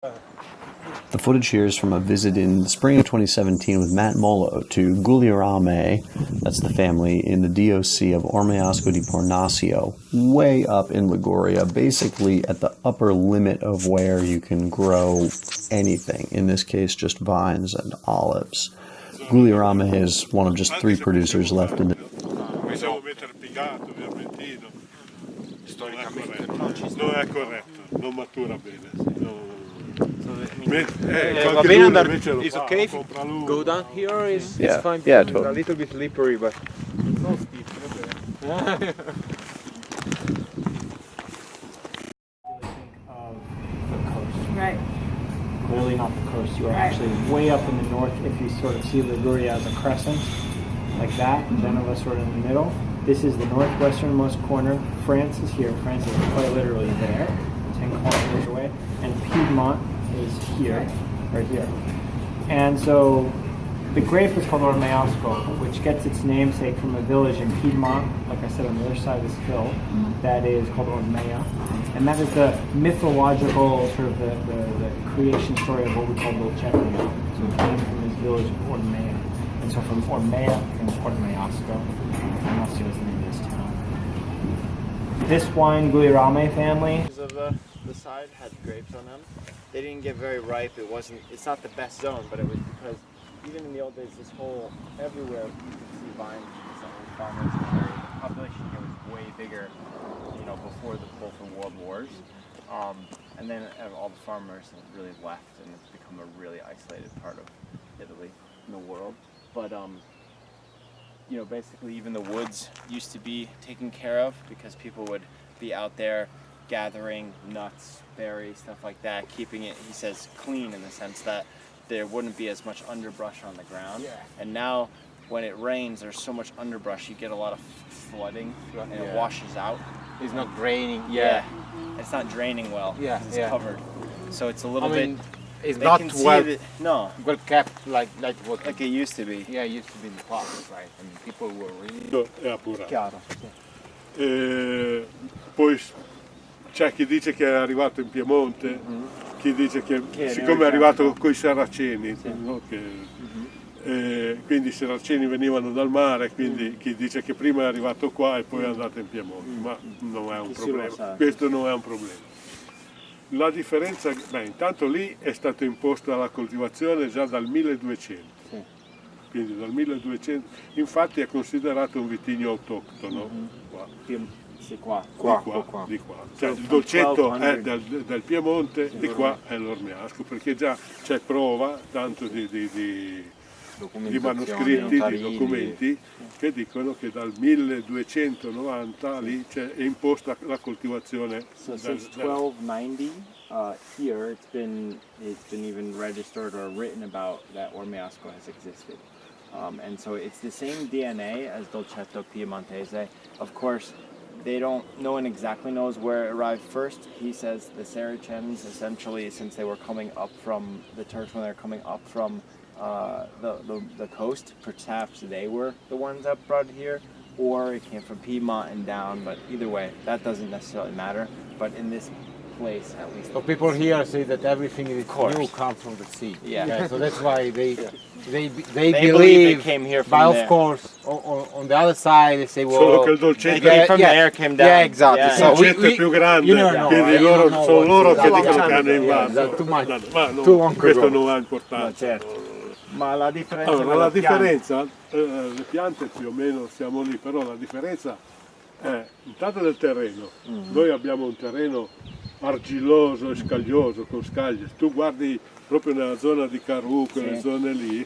The footage here is from a visit in the spring of 2017 with Matt Mollo to Gugliarame, that's the family, in the DOC of Ormeasco di Pornassio, way up in Liguria, basically at the upper limit of where you can grow anything, in this case just vines and olives. Gugliarame is one of just 3 producers left in the... Non è corretto, non matura bene. It's okay if you go down here, it's fine. Yeah, It's a little bit slippery, but it's not steep. Right. Clearly not the coast. You are actually way up in the north if you sort of see Liguria as a crescent, like that, Genova sort of in the middle. This is the northwesternmost corner. France is here. France is quite literally there, 10 kilometers away. And Piedmont is here, right here. And so the grape is called Ormeasco, which gets its namesake from a village in Piedmont, like I said, on the other side of this hill, that is called Ormea. And that is the mythological, sort of the creation story of what we call Dolcetto. So it came from this village of Ormea. And so from Ormea comes Ormeasco. Pornassio is the name of this town. This wine, Gugliarame family. Of the side had grapes on them. They didn't get very ripe. It's not the best zone, but it was because even in the old days, this whole, everywhere you could see vines. Farmers, the population here was way bigger, before both the world wars. And then all the farmers have really left, and it's become a really isolated part of Italy in the world. But basically even the woods used to be taken care of because people would be out there gathering nuts, berries, stuff like that, keeping it, he says, clean in the sense that there wouldn't be as much underbrush on the ground. Yeah. And now when it rains, there's so much underbrush, you get a lot of flooding and it washes out. It's not draining. Yeah. It's not draining well because it's covered. So it's a little bit... It's not well kept like what it used to be. Yeah, it used to be in the past, right? I mean, people were really... È appurato. Chiaro. Poi c'è chi dice che è arrivato in Piemonte, chi dice che siccome è arrivato coi saraceni, no? Quindi i saraceni venivano dal mare, quindi chi dice che prima è arrivato qua e poi è andato in Piemonte, ma non è un problema, questo non è un problema. La differenza, intanto lì è stata imposta la coltivazione già dal 1200, quindi dal 1200, infatti è considerato un vitigno autoctono. Di qua. Cioè, il Dolcetto è del Piemonte, di qua è l'Ormeasco, perché già c'è prova tanto di manoscritti, di documenti che dicono che dal 1290 lì è imposta la coltivazione. So since 1290 here it's been even registered or written about that Ormeasco has existed. And so it's the same DNA as Dolcetto Piemontese. Of course, no one exactly knows where it arrived first. He says the Saracens, essentially, since they were coming up from the Turks, when they were coming up from the coast, perhaps they were the ones that brought it here, or it came from Piedmont and down, but either way, that doesn't necessarily matter. But in this place, at least. So people here say that everything is new comes from the sea. Yeah. So that's why they believe it came here from but there. Of course, on the other side they say, well, solo che il Dolcetto came from there, came down. Yeah, exactly. Il Dolcetto è più grande, quindi sono loro che dicono che hanno invaso. Questo non ha importanza. Ma la differenza, allora, la differenza le piante più o meno siamo lì, però la differenza è intanto del terreno. Noi abbiamo un terreno argilloso e scaglioso, con scaglie. Tu guardi proprio nella zona di Carù, quelle zone lì,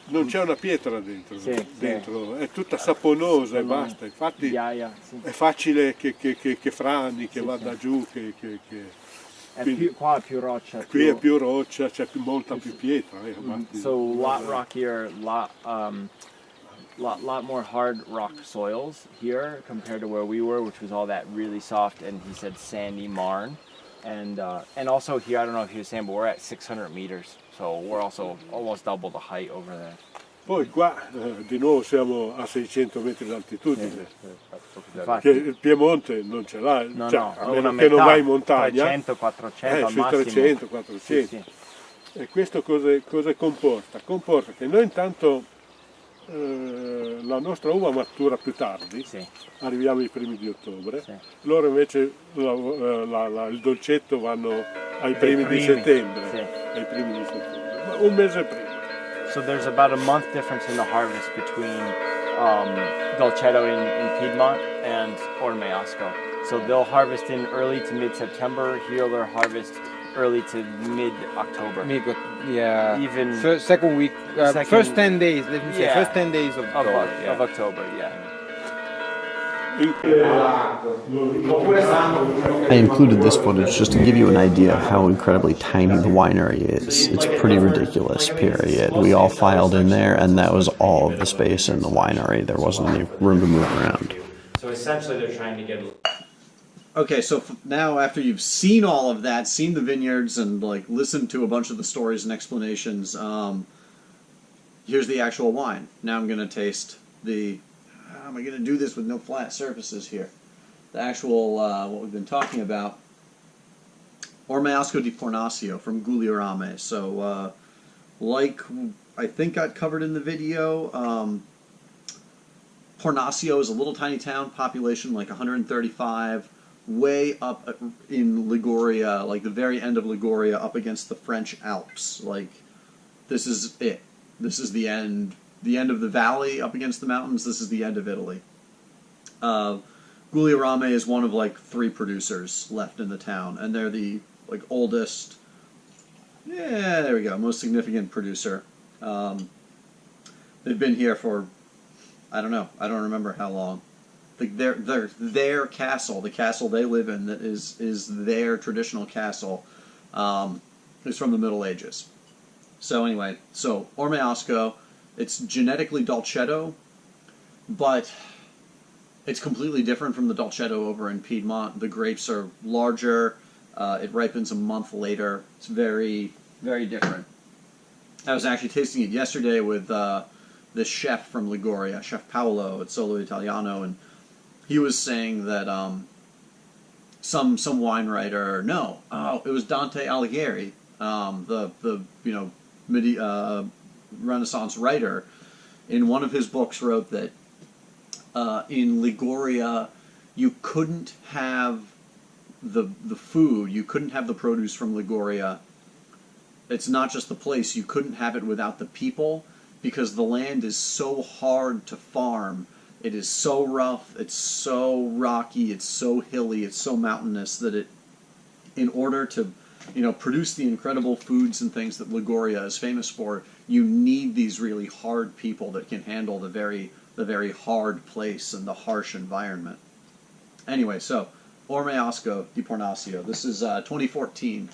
non c'è una pietra dentro, è tutta saponosa e basta. Infatti è facile che frani, che vada giù, qua è più roccia. Qui è più roccia, c'è molta più pietra. So lot rockier, lot more hard rock soils here compared to where we were, which was all that really soft and he said sandy marn. And also here, I don't know if he was saying, but we're at 600 meters, so we're also almost double the height over there. Poi qua di nuovo siamo a 600 metri d'altitudine, Infatti, che il Piemonte non ce l'ha, no, cioè, no, a una meno che non metà, vai in montagna, 300, 400 al sui massimo. 300, 400. Sì, sì. E questo cosa comporta? Comporta che noi intanto la nostra uva matura più tardi, Sì. arriviamo ai primi di ottobre, Sì. loro invece il dolcetto vanno ai primi di settembre, sì. ai primi di settembre, un mese prima. So there's about a month difference in the harvest between Dolcetto in Piedmont and Ormeasco. So they'll harvest in early to mid-September. Here they'll harvest early to mid-October. Yeah. Even Second week, first 10 days. Let me say, Yeah. first 10 days of October. of October, yeah. I included this footage just to give you an idea of how incredibly tiny the winery is. It's pretty ridiculous, period. We all filed in there, and that was all of the space in the winery. There wasn't any room to move around. So essentially they're trying to get... Okay, so now after you've seen all of that, seen the vineyards, and like listened to a bunch of the stories and explanations, here's the actual wine. Now I'm going to taste the... How am I going to do this with no flat surfaces here? The actual, what we've been talking about, Ormeasco di Pornassio from Gugliarame. So, like I think got covered in the video, Pornassio is a little tiny town, population like 135, way up in Liguria, like the very end of Liguria, up against the French Alps. Like, this is it. This is the end of the valley up against the mountains. This is the end of Italy. Gugliarame is one of like 3 producers left in the town, and they're the like oldest, there we go, most significant producer. They've been here for, I don't remember how long. Their castle, the castle they live in, that is their traditional castle, is from the Middle Ages. So anyway, so Ormeasco, it's genetically Dolcetto, but it's completely different from the Dolcetto over in Piedmont. The grapes are larger. It ripens a month later. It's very, very different. I was actually tasting it yesterday with this chef from Liguria, Chef Paolo at Solo Italiano, and he was saying that some wine writer, it was Dante Alighieri, the Renaissance writer, in one of his books wrote that in Liguria you couldn't have the food, you couldn't have the produce from Liguria. It's not just the place, you couldn't have it without the people, because the land is so hard to farm. It is so rough, it's so rocky, it's so hilly, it's so mountainous that in order to produce the incredible foods and things that Liguria is famous for, you need these really hard people that can handle the very hard place and the harsh environment. Anyway, so Ormeasco di Pornassio. This is 2014.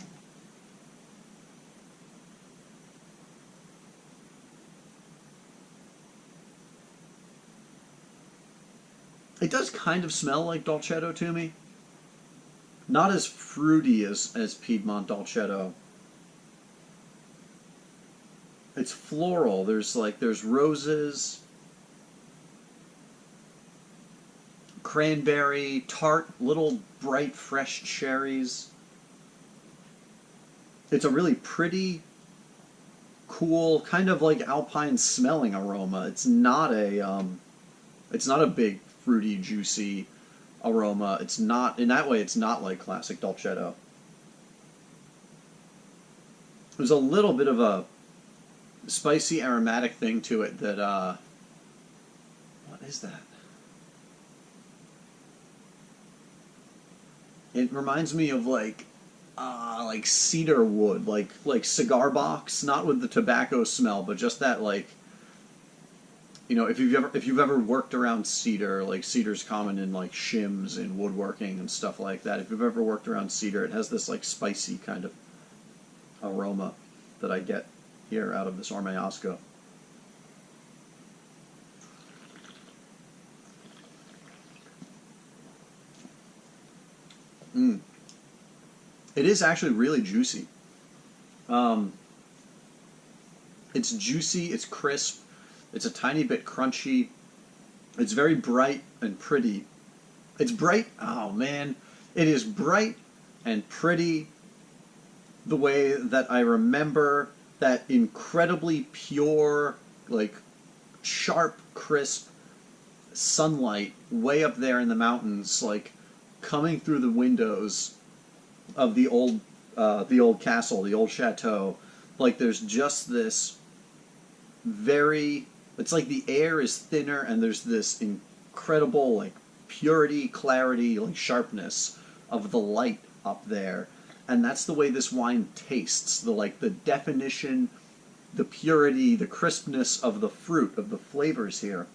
It does kind of smell like Dolcetto to me. Not as fruity as Piedmont Dolcetto. It's floral. There's roses, cranberry, tart, little bright fresh cherries. It's a really pretty, cool, kind of like alpine smelling aroma. It's not a big fruity, juicy aroma. It's not, in that way, it's not like classic Dolcetto. There's a little bit of a spicy aromatic thing to it that, what is that? It reminds me of like cedar wood, like cigar box, not with the tobacco smell, but just that if you've ever worked around cedar, like cedar's common in like shims and woodworking and stuff like that. If you've ever worked around cedar, it has this like spicy kind of aroma that I get here out of this Ormeasco. It is actually really juicy. It's juicy, it's crisp. It's a tiny bit crunchy. It's very bright and pretty. It's bright, oh man, it is bright and pretty the way that I remember that incredibly pure, like sharp, crisp sunlight way up there in the mountains, like coming through the windows of the old castle, the old chateau. Like there's just this very, it's like the air is thinner and there's this incredible like purity, clarity, like sharpness of the light up there. And that's the way this wine tastes. The definition, the purity, the crispness of the fruit, of the flavors here.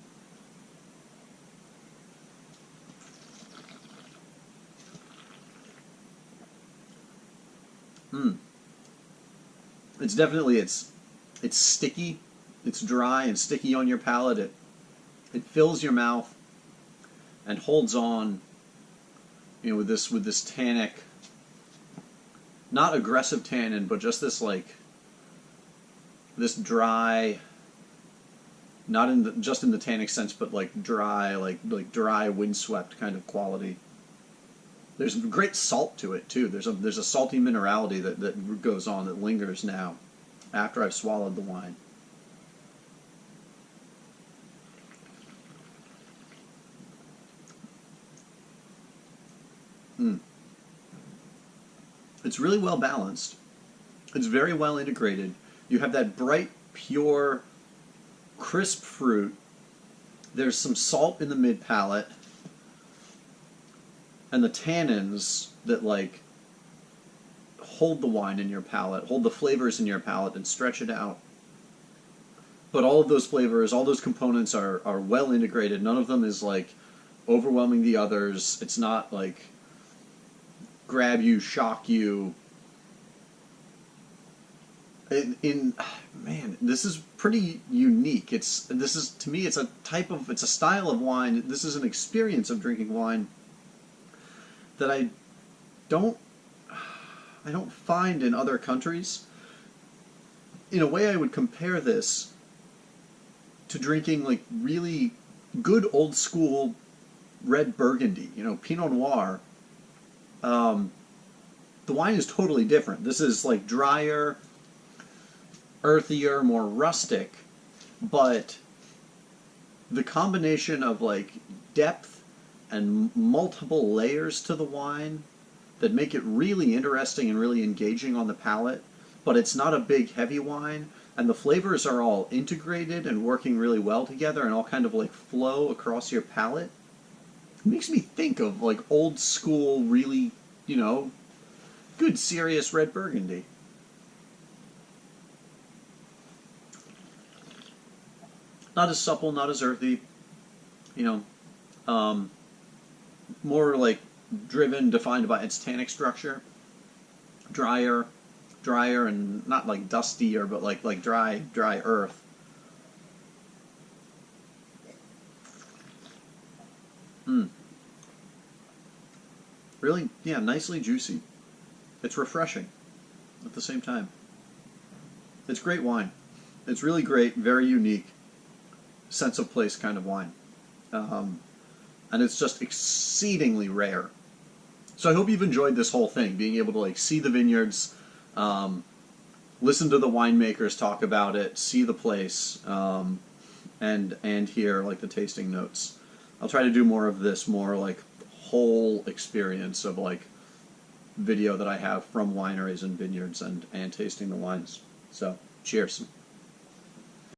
It's definitely, it's sticky, it's dry and sticky on your palate. It fills your mouth and holds on, you know, with this tannic, not aggressive tannin, but just this like this dry, not in the, just in the tannic sense, but like dry, like dry windswept kind of quality. There's great salt to it too. There's a salty minerality that goes on, that lingers now after I've swallowed the wine. It's really well balanced. It's very well integrated. You have that bright, pure, crisp fruit. There's some salt in the mid palate, and the tannins that like hold the wine in your palate, hold the flavors in your palate, and stretch it out. But all of those flavors, all those components are well integrated. None of them is like overwhelming the others. It's not like grab you, shock you. Man, this is pretty unique. To me, it's a style of wine. This is an experience of drinking wine that I don't find in other countries. In a way, I would compare this to drinking like really good old school red Burgundy, you know, Pinot Noir. The wine is totally different. This is like drier, earthier, more rustic, but the combination of like depth and multiple layers to the wine that make it really interesting and really engaging on the palate, but it's not a big heavy wine, and the flavors are all integrated and working really well together and all kind of like flow across your palate. It makes me think of like old school, really, you know, good serious red Burgundy. Not as supple, not as earthy, you know, more like driven, defined by its tannic structure. Drier, and not like dustier, but like dry earth. Really, yeah, nicely juicy. It's refreshing at the same time. It's great wine. It's really great, very unique, sense of place kind of wine. And it's just exceedingly rare. So I hope you've enjoyed this whole thing, being able to like see the vineyards, listen to the winemakers talk about it, see the place, and hear like the tasting notes. I'll try to do more of this, more like whole experience of like video that I have from wineries and vineyards and tasting the wines. So cheers.